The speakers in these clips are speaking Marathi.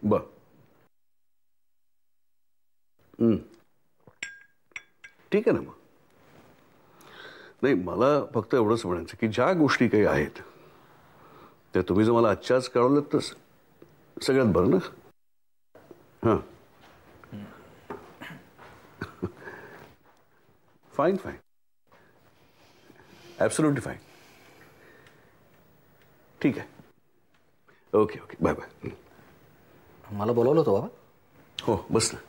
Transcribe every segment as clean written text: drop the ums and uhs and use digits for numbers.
बर. ठीक आहे ना. मग नाही, मला फक्त एवढंच म्हणायचं की ज्या गोष्टी काही आहेत त्या तुम्ही जर मला आजच्याच कळवलं तर सगळ्यात बरं ना. हां, फाईन फाईन, ॲब्सोल्युटली फाईन. ठीक आहे. Okay okay, bye bye. मला बोलवलं होतं बाबा? हो, बस ना.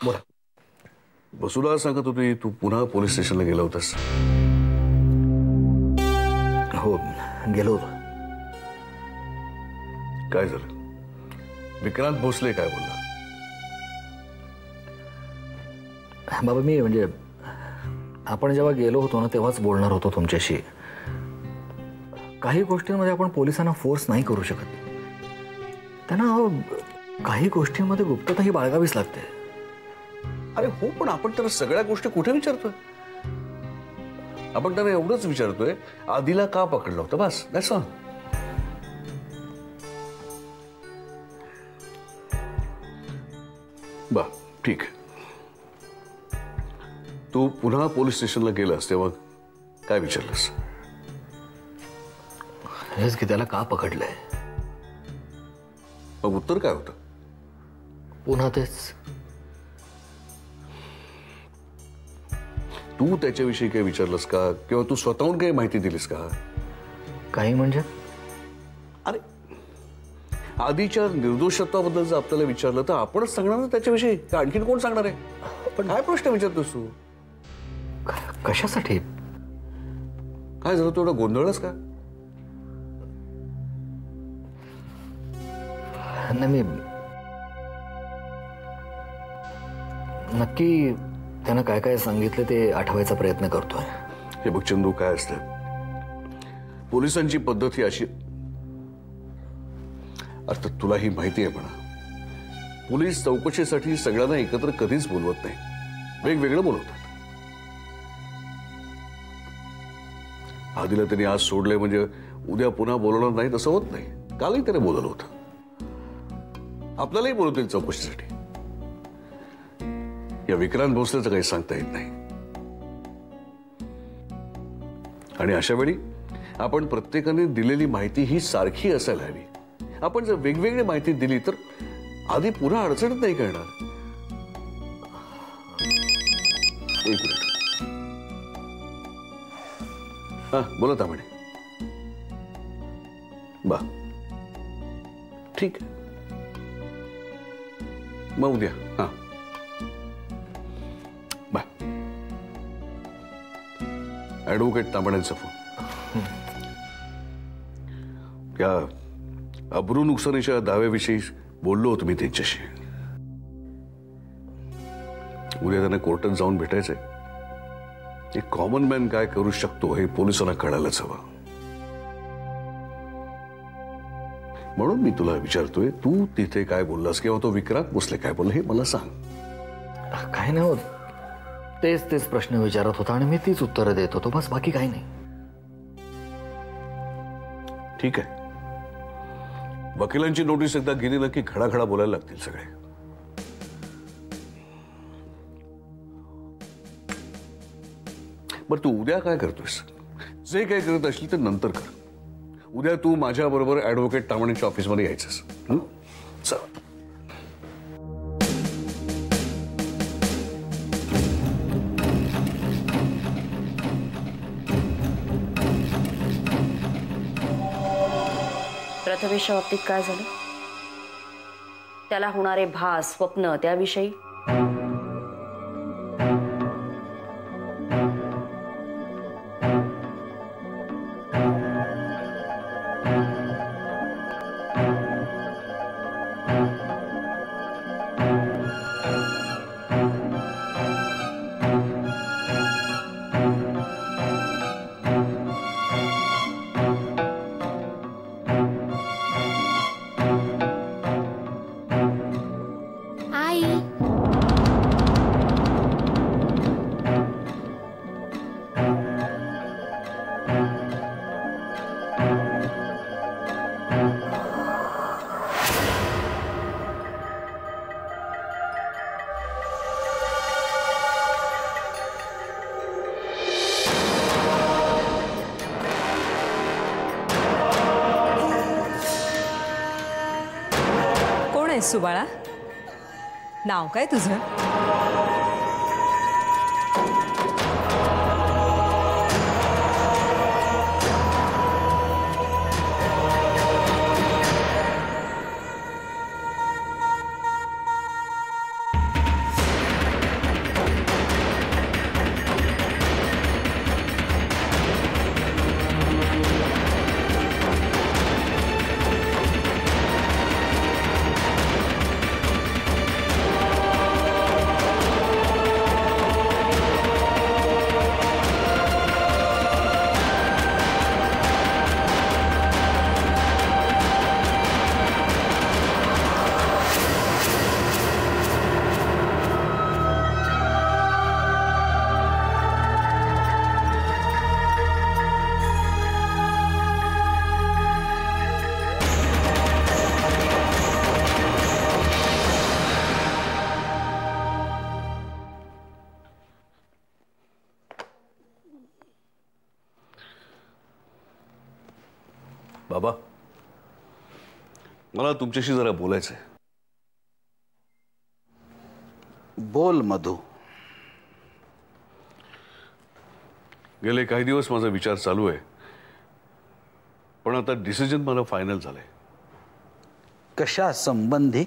बोला. वसुला सांगत होती तू पुन्हा पोलीस स्टेशनला गेला होतास. हो, गेलो होतो. काय झालं? विक्रांत भोसले काय बोलला? बाबा मी म्हणजे आपण जेव्हा गेलो होतो ना तेव्हाच बोलणार होतो तुमच्याशी. काही गोष्टींमध्ये आपण पोलिसांना फोर्स नाही करू शकत. त्यांना काही गोष्टींमध्ये गुप्तता ही बाळगावीच लागते. अरे हो, पण आपण तर सगळ्या गोष्टी कुठे विचारतोय? आपण त्यांना एवढंच विचारतोय आधीला का पकडलं होतं, बस. That's all. बा ठीक आहे. तू पुन्हा पोलीस स्टेशनला गेलास तेव्हा काय विचारलंस? हेच की त्याला का पकडलंय. मग उत्तर काय होतं? पुन्हा तेच. तू त्याच्याविषयी काही विचारलंस का किंवा तू स्वतःहून काही माहिती दिलीस का? काही म्हणजे? अरे आधीच्या निर्दोषत्वाबद्दल जर आपल्याला विचारलं तर आपणच सांगणार ना त्याच्याविषयी. आणखीन कोण सांगणार आहे? पण काय प्रश्न विचारतोस तू? कशासाठी? काय झालं, तू एवढं गोंधळलास का? नाही, मी नक्की त्यानं काय काय सांगितलं ते आठवायचा प्रयत्न करतोय. हे बघ चंदू, काय असतं, पोलिसांची पद्धत ही अशी, अर्थात तुलाही माहिती आहे म्हणा, पोलीस चौकशीसाठी सगळ्यांना एकत्र कधीच बोलवत नाही, वेगवेगळं बोलवतात. आधीला त्यांनी आज सोडले म्हणजे उद्या पुन्हा बोलवणार नाही तसं होत नाही. कालही त्याने बोलवलं होतं. आपल्यालाही बोलवतील चौकशीसाठी. या विक्रांत भोसलेचं काही सांगता येत नाही. आणि अशा वेळी आपण प्रत्येकाने दिलेली माहिती ही सारखी असायला हवी. आपण जर वेगवेगळी माहिती दिली तर आधी पुन्हा अडचणीत नाही करणार. एक मिनिट. हा, बोला तांबडे. बा ठीक आहे, मग उद्या. हा, बाय. Advocate तांबड्यांचा phone. त्या अब्रू नुकसानीच्या दाव्याविषयी बोललो होतो मी त्यांच्याशी. उद्या त्यांना कोर्टात जाऊन भेटायचंय. एक कॉमन मॅन काय करू शकतो हे पोलिसांना कळायलाच हवं. म्हणून मी तुला विचारतोय, तू तिथे काय बोललास किंवा तो विक्रांत भोसले काय बोलला हे मला सांग. काय नाही होत, तेच तेच प्रश्न विचारत होता आणि मी तीच उत्तरं देत होतो, बस. बाकी काही नाही. ठीक आहे. वकिलांची नोटीस एकदा गेली ना की खडाखडा बोलायला लागतील सगळे. बरं, तू उद्या काय करतोयस? जे काय करत असली तर नंतर कर. उद्या तू माझ्या बरोबर ॲडव्होकेट तांबड्यांच्या ऑफिसमध्ये यायचंस. चल. प्रथमेशच्या बाबतीत काय झालं? त्याला होणारे भास स्वप्न त्याविषयी? आई सुबाळा, नाव काय तुझं? बाबा, मला तुमच्याशी जरा बोलायचंय. बोल मधू. गेले काही दिवस माझा विचार चालू आहे, पण आता डिसिजन मला फायनल झालंय. कशा संबंधी?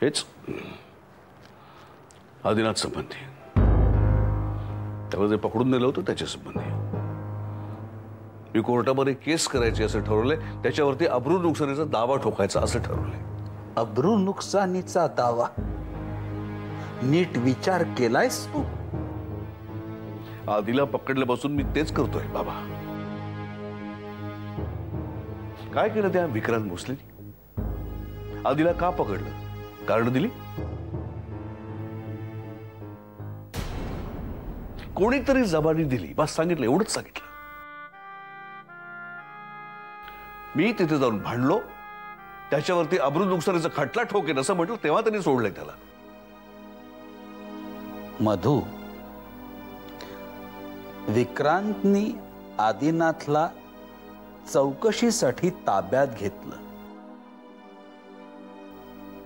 हेच आदिनाथ संबंधी. त्याला जे पकडून नेलं होतं त्याच्या संबंधी. मी कोर्टामध्ये केस करायची असं ठरवलंय. त्याच्यावरती अब्रू नुकसानीचा दावा ठोकायचा असं ठरवलंय. अब्रू नुकसानीचा दावा? नीट विचार केलायस तू? आदिला पकडल्यापासून मी तेच करतोय बाबा. काय केलं त्या विक्रांत भोसलेनी? आदिला का पकडलं? कारण दिली? कोणीतरी जबानी दिली, बस सांगितलं, एवढंच सांगितलं. मी तिथे जाऊन भांडलो, त्याच्यावरती अब्रू नुकसानीचा खटला ठोकेन असं म्हटलं, तेव्हा त्यांनी सोडलंय त्याला. मधू, विक्रांतनी आदिनाथला चौकशीसाठी ताब्यात घेतलं.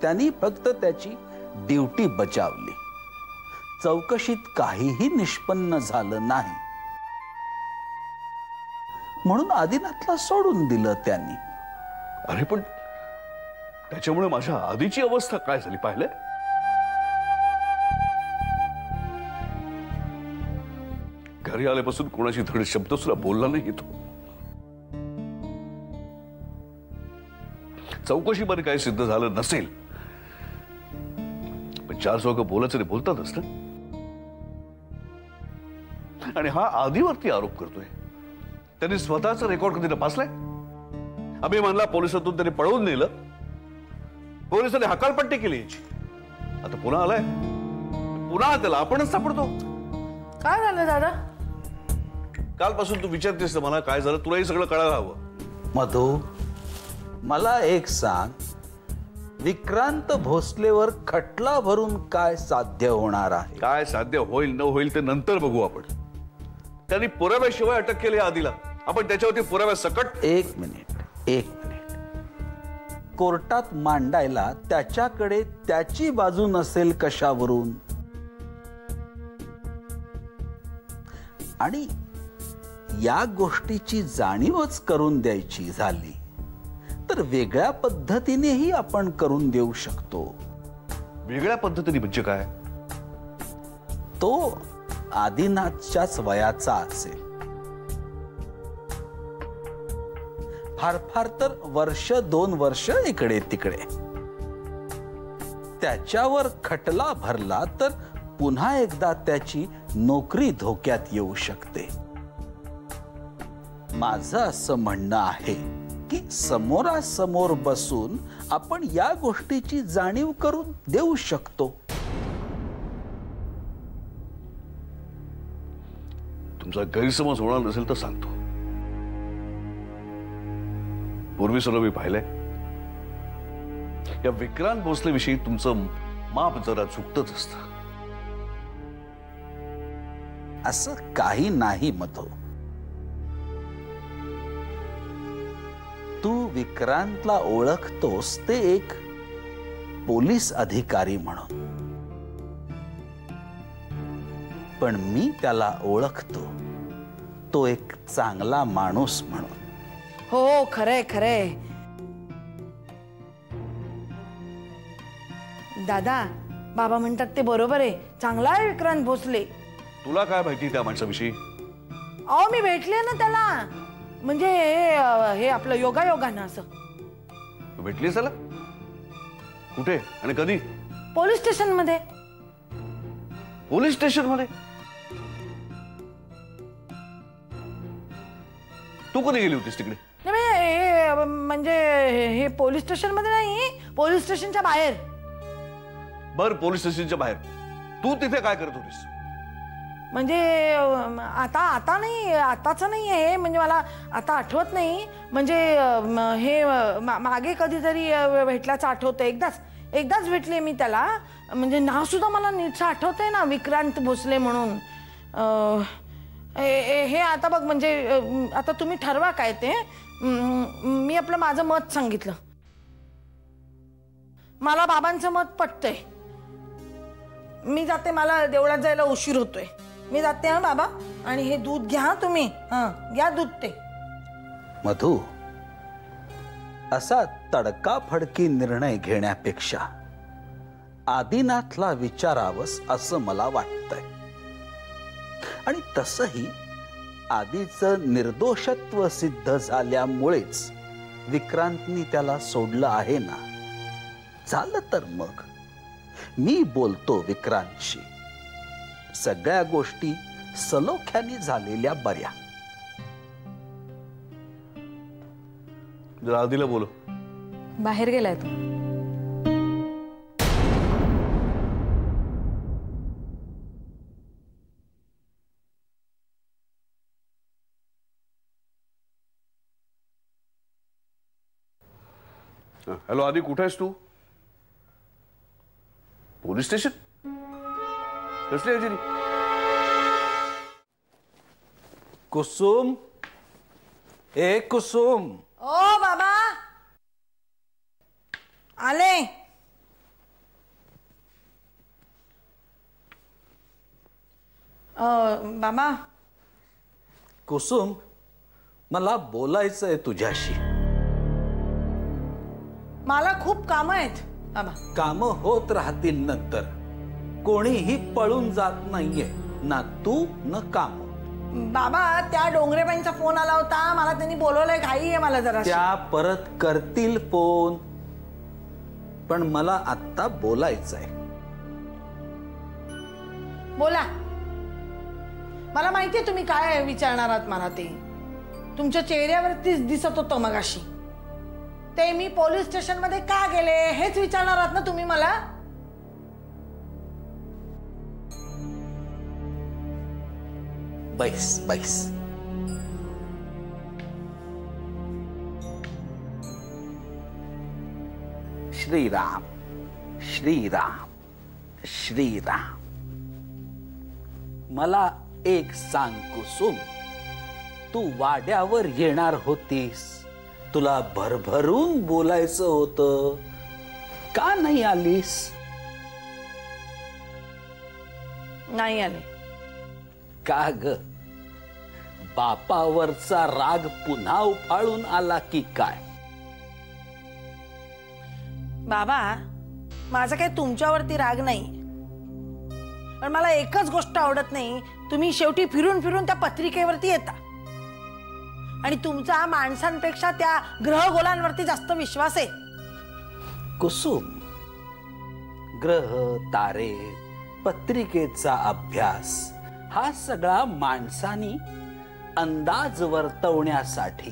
त्यांनी फक्त त्याची ड्युटी बजावली. चौकशीत काहीही निष्पन्न झालं नाही, म्हणून आदिनाथला सोडून दिलं त्यांनी. अरे पण त्याच्यामुळे माझ्या आधीची अवस्था काय झाली पाहिलं? घरी आल्यापासून कोणाशी धड शब्द सुद्धा बोलला नाही तो. चौकशीमध्ये काही सिद्ध झालं नसेल, पण चार चौघ बोलायचं ते बोलतातच ना. आणि हा आधीवरती आरोप करतोय. त्यांनी स्वतःचा रेकॉर्ड कधी तपासलाय? अभिमानला पोलिसातून त्यांनी पळवून नेलं, पोलिसांनी हकालपट्टी केली याची. आता पुन्हा आलाय, पुन्हा त्याला आपणच सापडतो. काय झालं दादा? कालपासून तू विचारतेस मला काय झालं, तुलाही सगळं कळायला हवं. मधू, मला एक सांग, विक्रांत भोसलेवर खटला भरून काय साध्य होणार आहे? काय साध्य होईल न होईल ते नंतर बघू आपण. त्यांनी पुराव्याशिवाय अटक केली आदिला. आपण त्याच्यावरती पुराव्या सकट. एक मिनिट. कोर्टात मांडायला त्याच्याकडे त्याची बाजू नसेल कशावरून? आणि या गोष्टीची जाणीवच करून द्यायची झाली तर वेगळ्या पद्धतीनेही आपण करून देऊ शकतो. वेगळ्या पद्धतीने म्हणजे काय? तो आदिनाथच्याच वयाचा असेल. फार फार तर वर्ष 2 वर्ष इकडे तिकडे. त्याच्यावर खटला भरला तर पुन्हा एकदा त्याची नोकरी धोक्यात येऊ शकते. माझं असं म्हणणं आहे की समोरासमोर बसून आपण या गोष्टीची जाणीव करून देऊ शकतो. तुमचा गैरसमज होणार नसेल तर सांगतो. पूर्वी सुद्धा मी पाहिलंय, या विक्रांत भोसले विषयी तुमचं माप जरा चुकतच असतं. असं काही नाही मधू. तू विक्रांतला ओळखतोस ते एक पोलीस अधिकारी म्हणून, पण मी त्याला ओळखतो तो एक चांगला माणूस म्हणून. हो खरंय खरंय दादा. बाबा म्हणतात ते बरोबर आहे. चांगला आहे विक्रांत भोसले. तुला काय माहिती त्या माणसाविषयी? अहो मी भेटले ना त्याला, म्हणजे हे आपलं योगायोगानं असं. भेटलीस त्याला? कुठे आणि कधी? पोलीस स्टेशन मध्ये. पोलीस स्टेशन मध्ये? तू कधी गेली होतीस तिकडे? म्हणजे हे पोलीस स्टेशन मध्ये नाही, पोलीस स्टेशनच्या बाहेर. बर, पोलीस स्टेशनच्या बाहेर. तू तिथे काय करत होतीस? म्हणजे आता नाही, आताच नाही आहे, म्हणजे मला आता आठवत नाही. म्हणजे हे मागे कधीतरी भेटल्याचं आठवतं. एकदाच भेटले मी त्याला. म्हणजे नाव सुद्धा मला नीटचं आठवतंय ना, विक्रांत भोसले म्हणून. हे आता बघ, म्हणजे आता तुम्ही ठरवा काय ते. मी आपलं माझं मत सांगितलं. मला बाबांचं मत पटतंय. मी जाते, मला देवळात जायला उशीर होतोय. मी जाते हा बाबा. आणि हे दूध घ्या तुम्ही. घ्या दूध ते. मधू, असा तडकाफडकी निर्णय घेण्यापेक्षा आदिनाथला विचारावंस असं मला वाटतंय. आणि तसंही आदीचं निर्दोषत्व सिद्ध झाल्यामुळेच विक्रांतनी त्याला सोडलं आहे ना. झालं तर मग मी बोलतो विक्रांतशी. सगळ्या गोष्टी सलोख्याने झालेल्या बऱ्या. जरा आधीला बोलो. बाहेर गेलाय तू? हॅलो आधी, कुठे आहेस तू? Police station? कसली यायची? कुसुम, ए कुसुम. ओ बाबा आले. बाबा. कुसुम, मला बोलायचंय तुझ्याशी. मला खूप कामं आहेत बाबा. कामं होत राहतील नंतर. कोणीही पळून जात नाहीये, ना तू न काम. बाबा त्या डोंगरेबाईंचा फोन आला होता, मला त्यांनी बोलवलंय. घाई आहे मला जरा. त्या परत करतील फोन, पण मला आत्ता बोलायचंय. बोला. मला माहितीये तुम्ही काय विचारणार आहात मला. ते तुमच्या चेहऱ्यावरतीच दिसत होतं मगाशी. ते मी पोलीस स्टेशन मध्ये का गेले हेच विचारणार आहात ना तुम्ही मला. बैस बैस. श्रीराम श्रीराम श्रीराम. मला एक सांग कुसुम, तू वाड्यावर येणार होतीस, तुला भरभरून बोलायचं होतं, का नाही आलीस? नाही आले. का ग? बापावरचा राग पुन्हा उफाळून आला की काय? बाबा माझा काही तुमच्यावरती राग नाही, पण मला एकच गोष्ट आवडत नाही. तुम्ही शेवटी फिरून फिरून त्या पत्रिकेवरती येता आणि तुमचा माणसांपेक्षा त्या ग्रहगोलांवरती जास्त विश्वास आहे. कुसुम, ग्रह तारे पत्रिकेचा अभ्यास हा सगळा माणसानी अंदाज वर्तवण्यासाठी,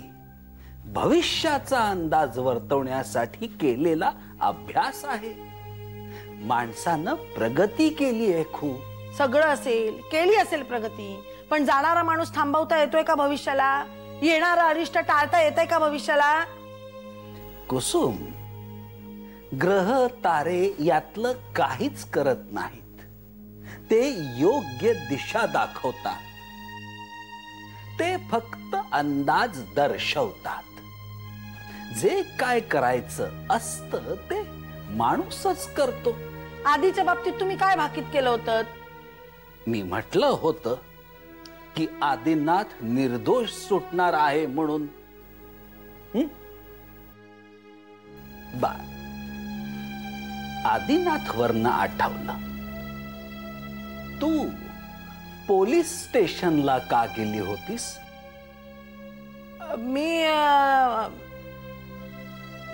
भविष्याचा अंदाज वर्तवण्यासाठी केलेला अभ्यास आहे. माणसानं प्रगती केली आहे खूप. सगळं असेल, केली असेल प्रगती, पण जाणारा माणूस थांबवता येतोय का भविष्याला? येणारा अरिष्ट टाळता येतंय का भविष्याला? कुसुम, ग्रह तारे यातलं काहीच करत नाहीत. ते योग्य दिशा दाखवतात, ते फक्त अंदाज दर्शवतात. जे काय करायचं असतं ते माणूसच करतो. आधीच्या बाबतीत तुम्ही काय भाकीत केलं होतं? मी म्हटलं होतं की आदिनाथ निर्दोष सुटणार आहे म्हणून. बा आदिनाथवरनं आठवलं, तू पोलीस स्टेशनला का गेली होतीस? मी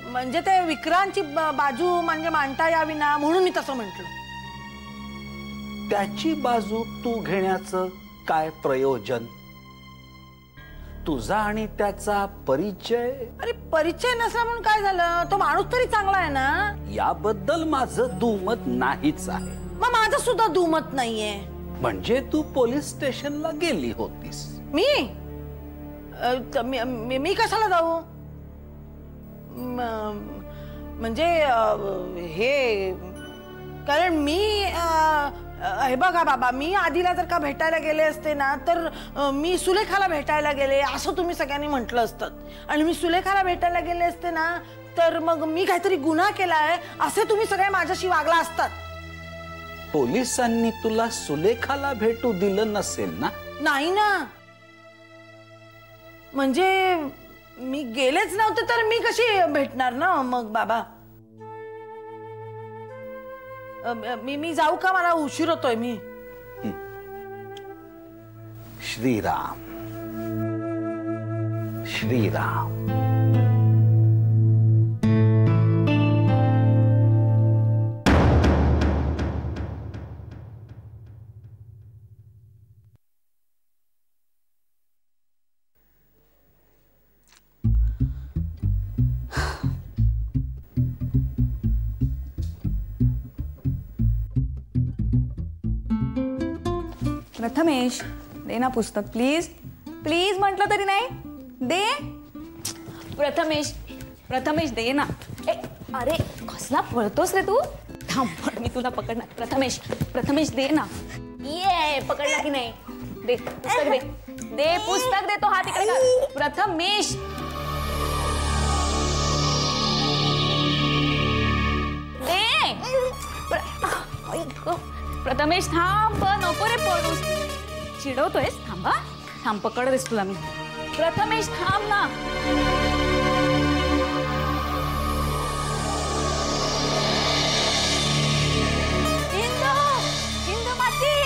म्हणजे ते विक्रांतची बाजू म्हणजे मांडता यावी ना म्हणून मी तसं म्हटलं. त्याची बाजू तू घेण्याचं काय प्रयोजन? तुझा आणि त्याचा परिचय. अरे परिचय नसला म्हणून काय झालं? तो माणूस तरी चांगला आहे ना. याबद्दल माझं दुमत नाहीच आहे. मग माझं सुद्धा दुमत नाहीये. म्हणजे तू पोलीस स्टेशनला गेली होतीस? मी कशाला जाऊ? म्हणजे हे कारण मी हे बघा बाबा, मी आधीला जर का भेटायला गेले असते ना तर मी सुलेखाला भेटायला गेले असं तुम्ही सगळ्यांनी म्हटलं असतं. आणि मी सुलेखाला भेटायला गेले असते ना तर मग मी काहीतरी गुन्हा केलाय असे तुम्ही सगळे माझ्याशी वागला असतात. पोलिसांनी तुला सुलेखाला भेटू दिलं नसेल ना? नाही ना, म्हणजे मी गेलेच नव्हते तर मी कशी भेटणार ना मग बाबा. मी जाऊ का? मला उशीर होतोय. मी श्रीराम श्रीराम. प्रथमेश, दे ना पुस्तक प्लीज. प्लीज म्हटलं तरी नाही. दे प्रथमेश, प्रथमेश दे ना. अरे कसला पळतोस रे तू? थांब मी तुला पकडणार. प्रथमेश, प्रथमेश दे ना. ये पकडला की नाही? दे पुस्तक, दे दे पुस्तक, दे. तो हात इकडे कर. प्रथमेश दे. प्रथमेश थांब, नको रे पळूस. चिडवतोयस? थांबा, थांब पकडतेस तुला मी. प्रथमेश थांब ना. इंदू, इंदुमती,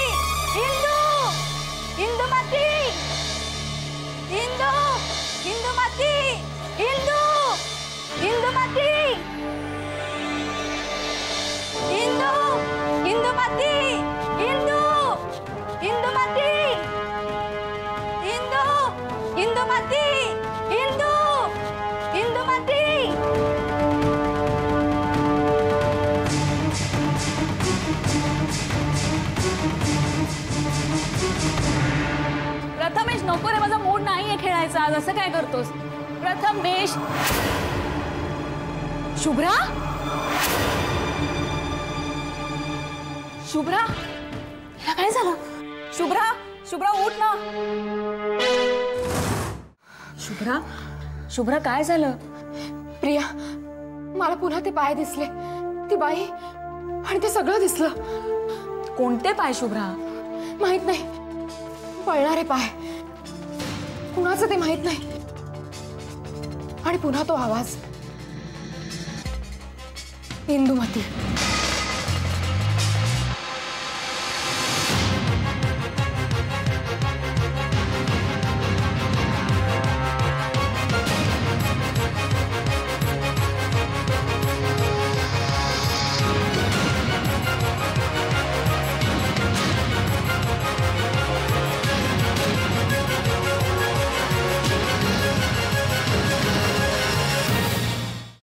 इंदू, इंदुमती, इंदू, इंदुमती, इंदू, इंदुमती, इंदू, इंदुमती, इंदू, इंदुमती, इंदू, इंदुमती, इंदू, इंदुमती. प्रथमेश नको रे, माझा मूड नाहीये खेळायचा आज. असं काय करतोस? प्रथमेश. शुभ्रा, शुभ्रा, हिला काय झालं? शुभ्रा, शुभ्रा उठ ना. शुभ्रा, शुभ्रा काय झालं? प्रिया, मला पुन्हा ते पाय दिसले, ती बाई आणि ते सगळं दिसलं. कोणते पाय शुभ्रा? माहित नाही, पळणारे पाय. कुणाचं ते माहित नाही. आणि पुन्हा तो आवाज. इंदुमती.